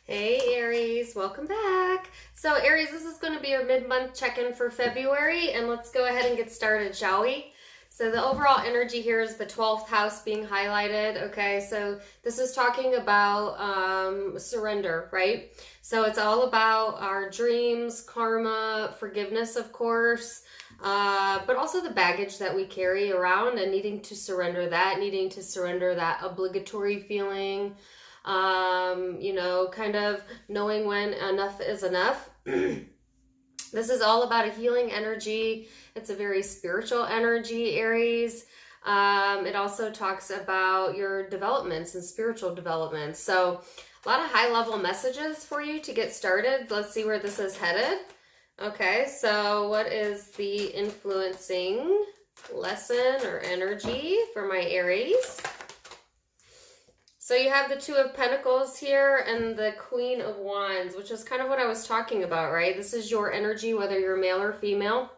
Hey Aries, welcome back. So Aries, this is going to be your mid-month check-in for February, and let's go ahead and get started, shall we? So the overall energy here is the 12th house being highlighted, okay? So this is talking about surrender, right? So it's all about our dreams, karma, forgiveness, of course, but also the baggage that we carry around and needing to surrender that obligatory feeling, kind of knowing when enough is enough. This is all about a healing energy. It's a very spiritual energy, Aries. It also talks about your developments and spiritual developments. So a lot of high level messages for you to get started. Let's see where this is headed. Okay, so what is the influencing lesson or energy for my Aries? So you have the Two of Pentacles here and the Queen of Wands, which is kind of what I was talking about, right? This is your energy, whether you're male or female.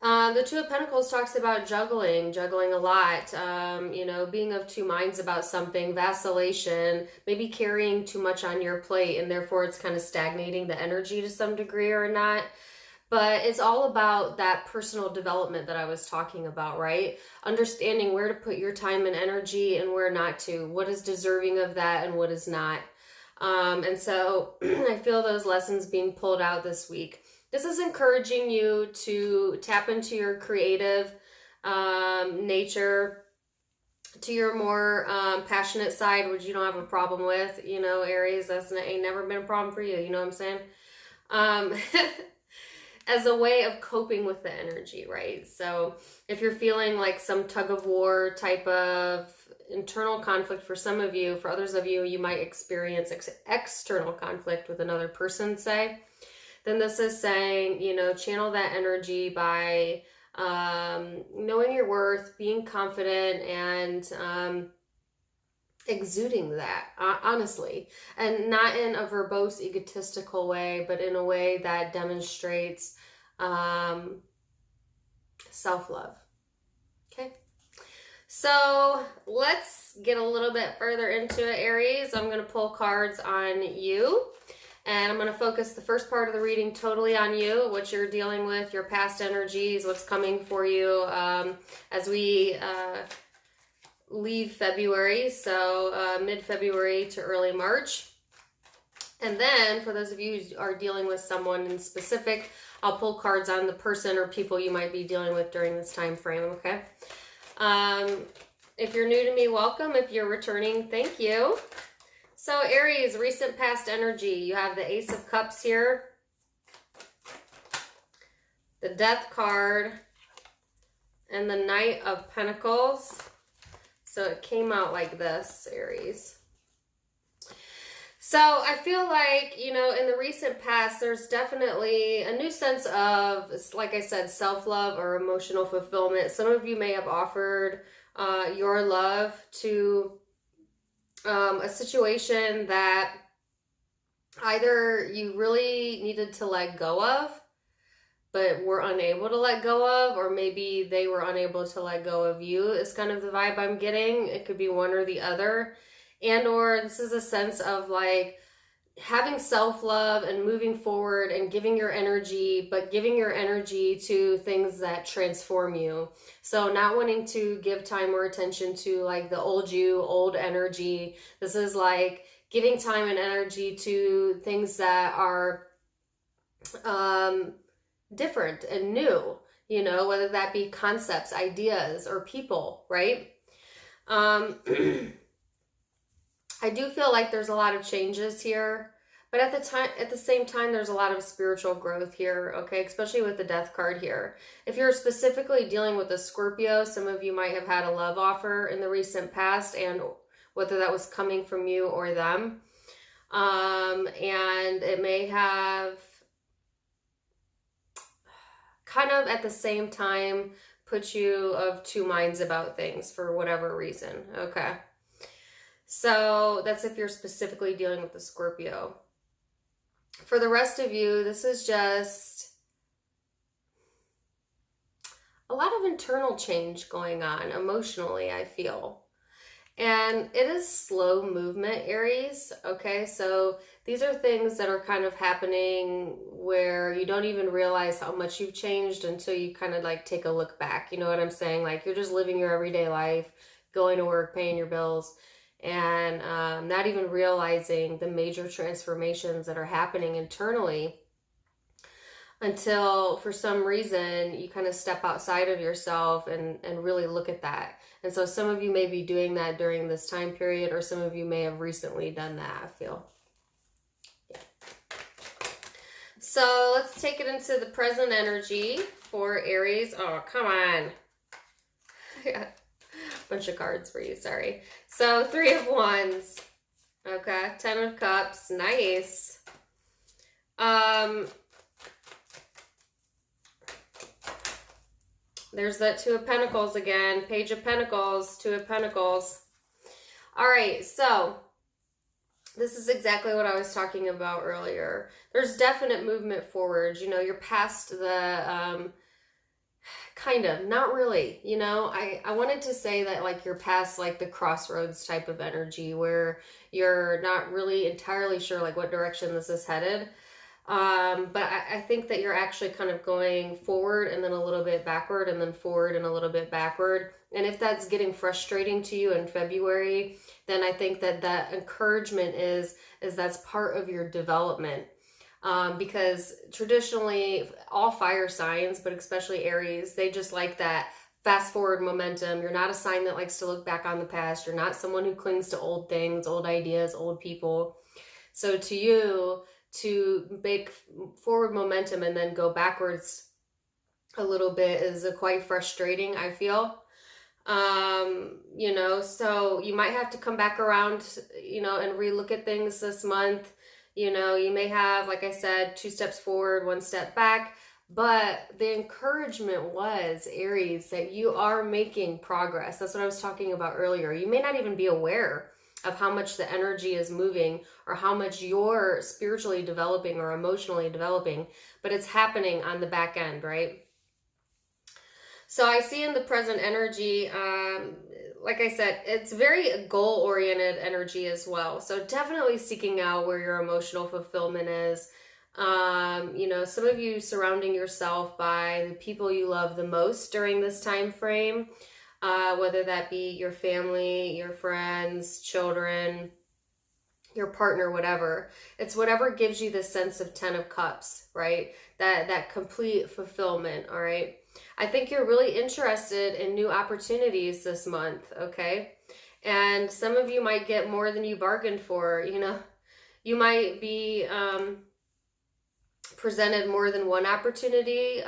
The Two of Pentacles talks about juggling a lot, being of two minds about something, vacillation, maybe carrying too much on your plate, and therefore it's kind of stagnating the energy to some degree or not. But it's all about that personal development that I was talking about, right? Understanding where to put your time and energy and where not to. What is deserving of that and what is not. And so I feel those lessons being pulled out this week. This is encouraging you to tap into your creative nature, to your more passionate side, which you don't have a problem with. You know, Aries, that's ain't never been a problem for you. You know what I'm saying? As a way of coping with the energy, right? So if you're feeling like some tug of war type of internal conflict for some of you, for others of you, you might experience external conflict with another person, say, then this is saying, channel that energy by knowing your worth, being confident, and exuding that, honestly, and not in a verbose, egotistical way, but in a way that demonstrates self-love. Okay, so let's get a little bit further into it, Aries. I'm going to pull cards on you, and I'm going to focus the first part of the reading totally on you, what you're dealing with, your past energies, what's coming for you as we leave February, so mid-February to early March. And then for those of you who are dealing with someone in specific, I'll pull cards on the person or people you might be dealing with during this time frame, okay? If you're new to me, welcome. If you're returning, thank you. So Aries, recent past energy. You have the Ace of Cups here, the Death card, and the Knight of Pentacles. So it came out like this, Aries. So I feel like, in the recent past, there's definitely a new sense of, like I said, self-love or emotional fulfillment. Some of you may have offered your love to a situation that either you really needed to let go of, but were unable to let go of, or maybe they were unable to let go of you is kind of the vibe I'm getting. It could be one or the other. And or this is a sense of like having self-love and moving forward and giving your energy, but giving your energy to things that transform you. So not wanting to give time or attention to like the old you, old energy. This is like giving time and energy to things that are different and new, whether that be concepts, ideas, or people, right? I do feel like there's a lot of changes here, but at the same time, there's a lot of spiritual growth here, okay? Especially with the Death card here. If you're specifically dealing with a Scorpio, some of you might have had a love offer in the recent past, and whether that was coming from you or them. And it may have kind of at the same time put you of two minds about things for whatever reason, okay? So that's if you're specifically dealing with the Scorpio. For the rest of you, this is just a lot of internal change going on emotionally, I feel. And it is slow movement, Aries. Okay, so these are things that are kind of happening where you don't even realize how much you've changed until you kind of like take a look back. You know what I'm saying? Like you're just living your everyday life, going to work, paying your bills, and not even realizing the major transformations that are happening internally until for some reason you kind of step outside of yourself and really look at that. And so some of you may be doing that during this time period, or some of you may have recently done that, I feel. Yeah. So let's take it into the present energy for Aries. Oh, come on. Yeah. Bunch of cards for you, sorry. So 3 of Wands. Okay, 10 of Cups. Nice. There's that 2 of Pentacles again. Page of Pentacles, 2 of Pentacles. All right, so this is exactly what I was talking about earlier. There's definite movement forward. You know, you're past the, kind of, not really, you know. I wanted to say that like you're past like the crossroads type of energy where you're not really entirely sure like what direction this is headed. But I think that you're actually kind of going forward and then a little bit backward and then forward and a little bit backward. And if that's getting frustrating to you in February, then I think that that encouragement is that's part of your development. Because traditionally all fire signs, but especially Aries, they just like that fast forward momentum. You're not a sign that likes to look back on the past. You're not someone who clings to old things, old ideas, old people. So to you, to make forward momentum and then go backwards a little bit is quite frustrating, I feel. You know, so you might have to come back around, you know, and relook at things this month. You know, you may have, like I said, 2 steps forward, 1 step back, but the encouragement was, Aries, that you are making progress. That's what I was talking about earlier. You may not even be aware of how much the energy is moving or how much you're spiritually developing or emotionally developing, but it's happening on the back end, right? So I see in the present energy, like I said, it's very goal-oriented energy as well. So definitely seeking out where your emotional fulfillment is. You know, some of you surrounding yourself by the people you love the most during this time frame, whether that be your family, your friends, children, your partner, whatever. It's whatever gives you the sense of 10 of Cups, right? That complete fulfillment, all right? I think you're really interested in new opportunities this month, okay? And some of you might get more than you bargained for, you know. You might be presented more than one opportunity,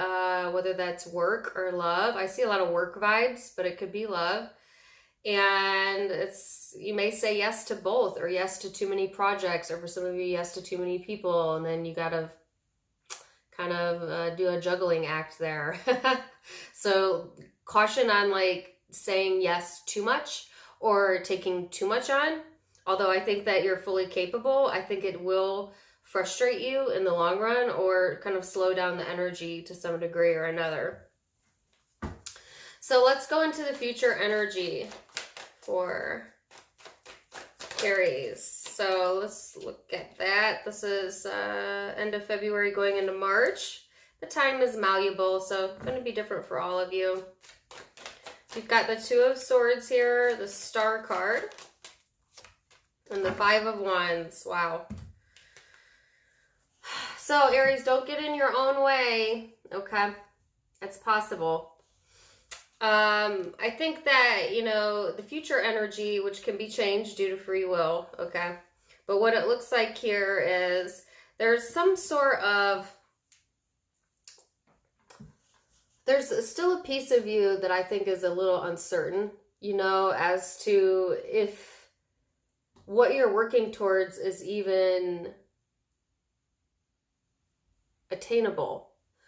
whether that's work or love. I see a lot of work vibes, but it could be love. And you may say yes to both, or yes to too many projects, or for some of you, yes to too many people, and then you gotta kind of do a juggling act there. So caution on like saying yes too much or taking too much on. Although I think that you're fully capable, I think it will frustrate you in the long run or kind of slow down the energy to some degree or another. So let's go into the future energy for Aries. So let's look at that. This is end of February going into March. The time is malleable, so it's going to be different for all of you. You've got the 2 of Swords here, the Star card, and the 5 of Wands. Wow. So Aries, don't get in your own way, okay? It's possible. I think that, you know, the future energy, which can be changed due to free will, okay? But what it looks like here is there's some sort of, there's still a piece of you that I think is a little uncertain, you know, as to if what you're working towards is even attainable.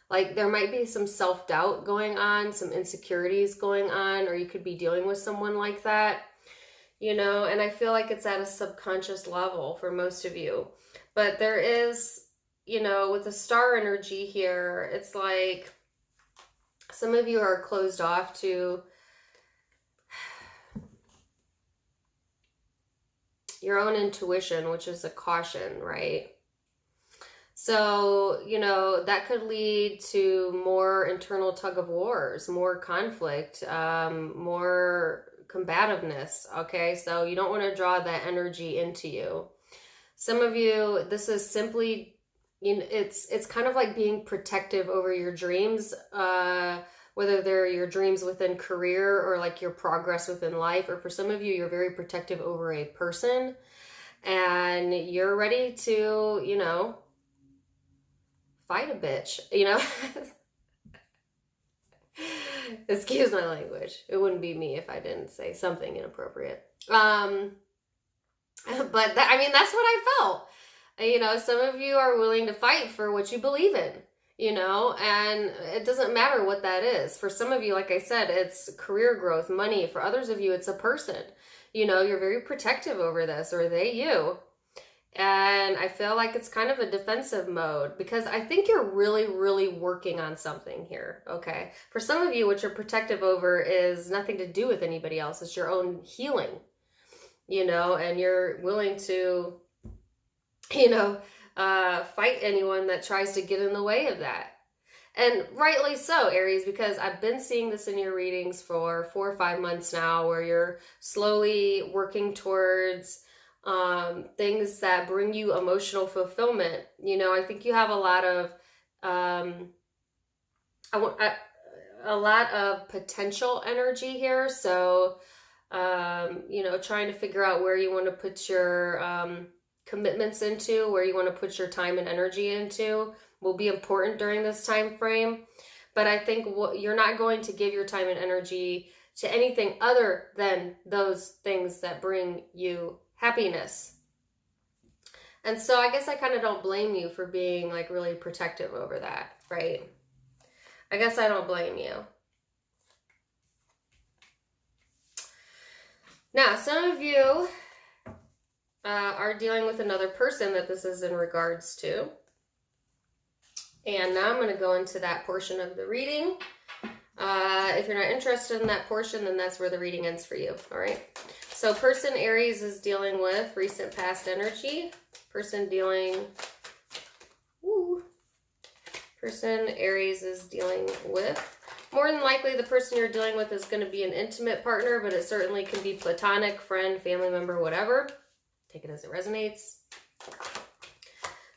Like there might be some self-doubt going on, some insecurities going on, or you could be dealing with someone like that, you know, and I feel like it's at a subconscious level for most of you. But there is, you know, with the Star energy here, it's like some of you are closed off to your own intuition, which is a caution, right? So, you know, that could lead to more internal tug of wars, more conflict, more combativeness. Okay, so you don't want to draw that energy into you. Some of you, this is simply, you know, it's kind of like being protective over your dreams, whether they're your dreams within career or like your progress within life, or for some of you, you're very protective over a person, and you're ready to, you know, fight a bitch, you know. Excuse my language. It wouldn't be me if I didn't say something inappropriate. But that, I mean, that's what I felt. You know, some of you are willing to fight for what you believe in, you know, and it doesn't matter what that is. For some of you, like I said, it's career growth, money. For others of you, it's a person. You know, you're very protective over this, or they, you. And I feel like it's kind of a defensive mode, because I think you're really, really working on something here, okay? For some of you, what you're protective over is nothing to do with anybody else. It's your own healing, you know, and you're willing to, you know, fight anyone that tries to get in the way of that. And rightly so, Aries, because I've been seeing this in your readings for 4 or 5 months now, where you're slowly working towards things that bring you emotional fulfillment. You know, I think you have a lot of a lot of potential energy here. So you know, trying to figure out where you want to put your commitments into, where you want to put your time and energy into, will be important during this time frame. But I think you're not going to give your time and energy to anything other than those things that bring you happiness. And so I guess I kind of don't blame you for being like really protective over that, right? I guess I don't blame you. Now, some of you are dealing with another person that this is in regards to. And now I'm going to go into that portion of the reading. If you're not interested in that portion, then that's where the reading ends for you, all right? So person Aries is dealing with recent past energy. Person Aries is dealing with, more than likely the person you're dealing with is going to be an intimate partner, but it certainly can be platonic, friend, family member, whatever. Take it as it resonates.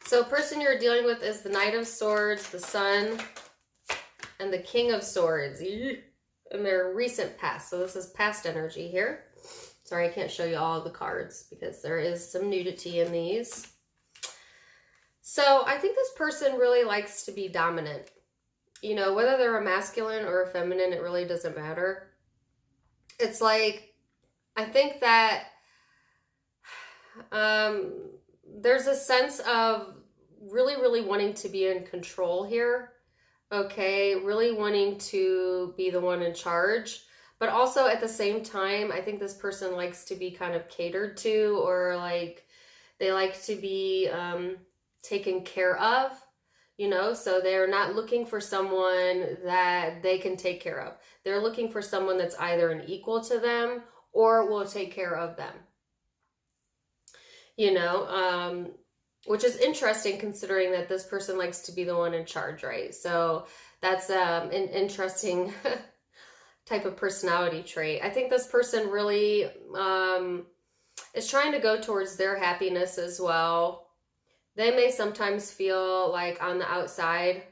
So person you're dealing with is the Knight of Swords, the Sun, and the King of Swords. And they're recent past. So this is past energy here. Sorry, I can't show you all of the cards because there is some nudity in these. So I think this person really likes to be dominant. You know, whether they're a masculine or a feminine, it really doesn't matter. It's like, I think that there's a sense of really, really wanting to be in control here. Okay, really wanting to be the one in charge. But also at the same time, I think this person likes to be kind of catered to, or like they like to be taken care of, you know, so they're not looking for someone that they can take care of. They're looking for someone that's either an equal to them or will take care of them, you know, which is interesting considering that this person likes to be the one in charge, right? So that's an interesting type of personality trait. I think this person really is trying to go towards their happiness as well. They may sometimes feel like on the outside,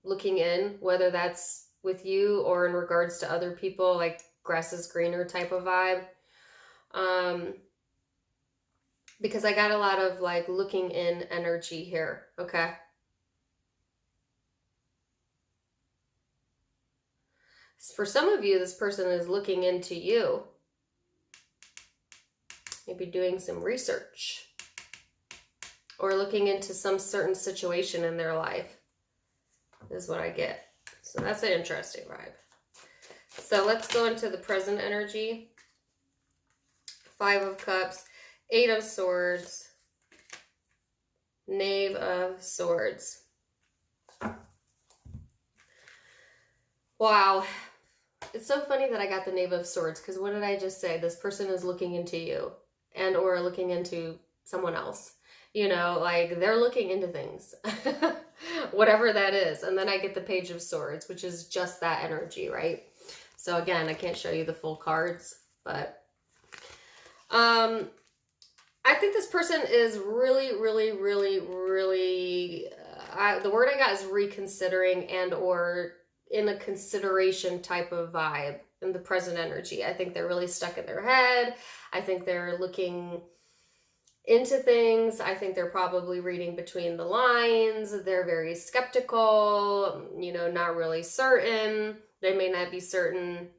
looking in, whether that's with you or in regards to other people, like grass is greener type of vibe. Because I got a lot of like looking in energy here, okay? For some of you, this person is looking into you. Maybe doing some research or looking into some certain situation in their life is what I get. So that's an interesting vibe. So let's go into the present energy. 5 of Cups, 8 of Swords, Knave of Swords. Wow. It's so funny that I got the Knave of Swords, because what did I just say? This person is looking into you. and or looking into someone else. You know, like they're looking into things, whatever that is. And then I get the Page of Swords, which is just that energy, right? So again, I can't show you the full cards, but I think this person is really, really, really, really, the word I got is reconsidering and or in a consideration type of vibe in the present energy. I think they're really stuck in their head. I think they're looking into things. I think they're probably reading between the lines. They're very skeptical, you know, not really certain. They may not be certain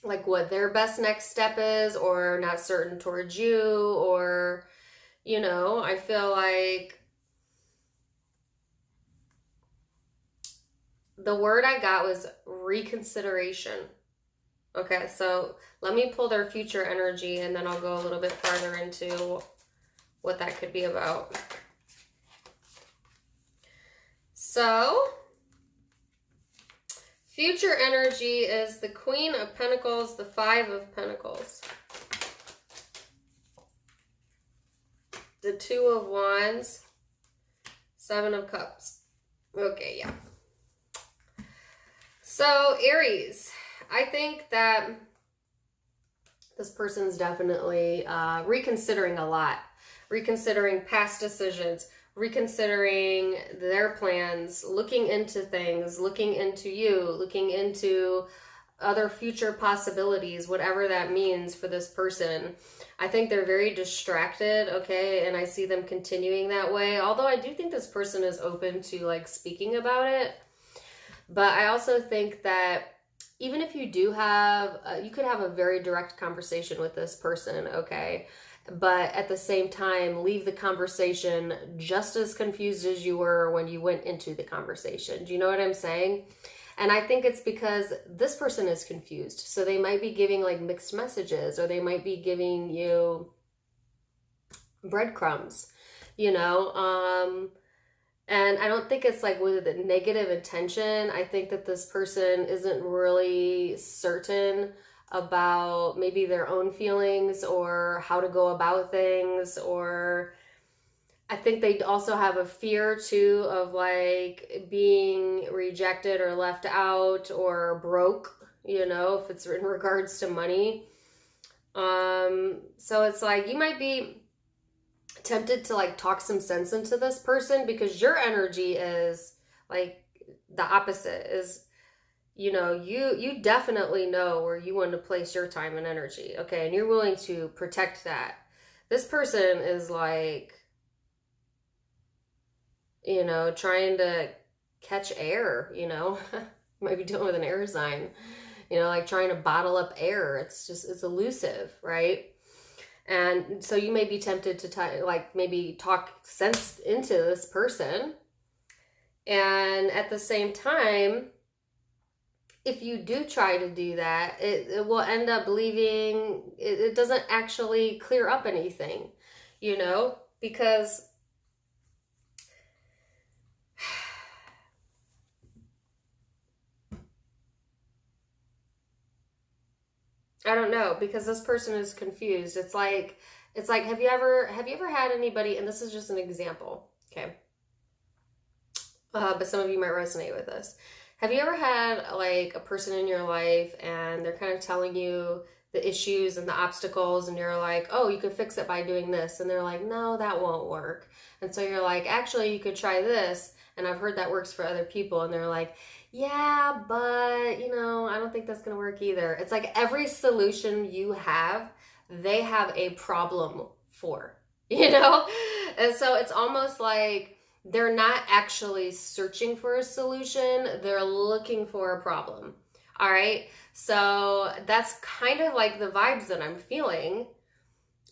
like what their best next step is, or not certain towards you, or, you know, I feel like the word I got was reconsideration. Okay, so let me pull their future energy and then I'll go a little bit farther into what that could be about. So future energy is the Queen of Pentacles, the Five of Pentacles, the Two of Wands, Seven of Cups. Okay, yeah. So Aries, I think that this person's definitely reconsidering a lot, reconsidering past decisions, reconsidering their plans, looking into things, looking into you, looking into other future possibilities, whatever that means for this person. I think they're very distracted, okay, and I see them continuing that way, although I do think this person is open to like speaking about it. But I also think that even if you do have, you could have a very direct conversation with this person, okay? But at the same time, leave the conversation just as confused as you were when you went into the conversation. Do you know what I'm saying? And I think it's because this person is confused. So they might be giving like mixed messages, or they might be giving you breadcrumbs, you know? And I don't think it's like with a negative intention. I think that this person isn't really certain about maybe their own feelings or how to go about things, or I think they also have a fear too of like being rejected or left out or broke, you know, if it's in regards to money. So it's like you might be tempted to like talk some sense into this person, because your energy is like the opposite. Is, you know, you definitely know where you want to place your time and energy, okay, and you're willing to protect that. This person is like, you know, trying to catch air, you know. Might be dealing with an air sign, you know, like trying to bottle up air. It's just, it's elusive, right? And so you may be tempted to like maybe talk sense into this person, and at the same time, if you do try to do that, it will end up leaving, it doesn't actually clear up anything, you know, because I don't know, because this person is confused. It's like, have you ever had anybody, and this is just an example, okay? But some of you might resonate with this. Have you ever had like a person in your life and they're kind of telling you the issues and the obstacles, and you're like, oh, you could fix it by doing this, and they're like, no, that won't work. And so you're like, actually, you could try this, and I've heard that works for other people, and they're like, yeah, but you know, I don't think that's gonna work either. It's like every solution you have, they have a problem for, you know? And so it's almost like they're not actually searching for a solution, they're looking for a problem. All right, so that's kind of like the vibes that I'm feeling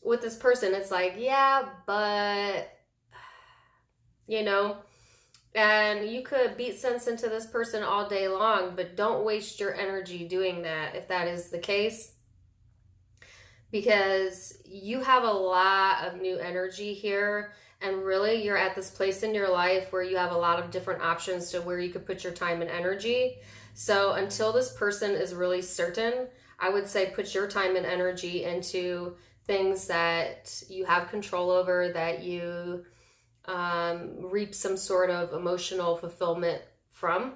with this person. It's like, yeah, but, you know, and you could beat sense into this person all day long, but don't waste your energy doing that if that is the case, because you have a lot of new energy here. And really, you're at this place in your life where you have a lot of different options to where you could put your time and energy. So until this person is really certain, I would say put your time and energy into things that you have control over, that you reap some sort of emotional fulfillment from,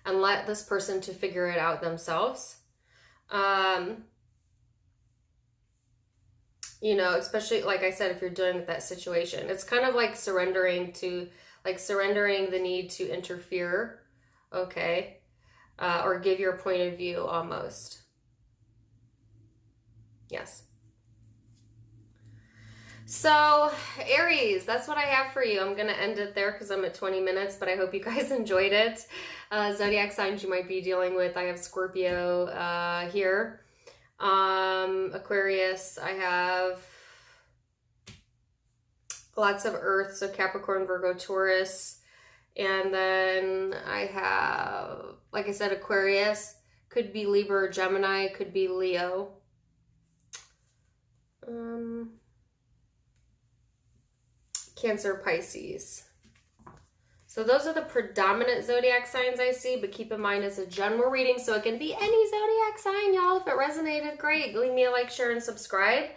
and let this person to figure it out themselves. You know, especially like I said, if you're dealing with that situation, it's kind of like surrendering the need to interfere, okay, or give your point of view almost. Yes. So, Aries, that's what I have for you. I'm going to end it there because I'm at 20 minutes, but I hope you guys enjoyed it. Zodiac signs you might be dealing with. I have Scorpio here. Aquarius, I have lots of Earth, so Capricorn, Virgo, Taurus. And then I have, like I said, Aquarius. Could be Libra or Gemini. Could be Leo. Cancer, Pisces. So those are the predominant zodiac signs I see, but keep in mind it's a general reading, so it can be any zodiac sign, y'all. If it resonated, great. Leave me a like, share, and subscribe.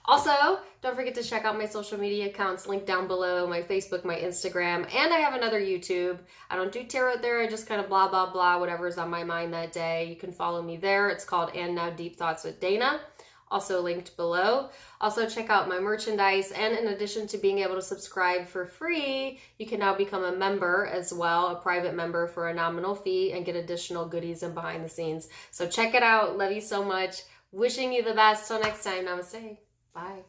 Also, don't forget to check out my social media accounts linked down below, my Facebook, my Instagram, and I have another YouTube. I don't do tarot there. I just kind of blah, blah, blah, whatever's on my mind that day. You can follow me there. It's called And Now Deep Thoughts with Dana. Also linked below. Also check out my merchandise, and in addition to being able to subscribe for free, you can now become a member as well, a private member for a nominal fee, and get additional goodies and behind the scenes. So check it out. Love you so much. Wishing you the best. Till next time. Namaste. Bye.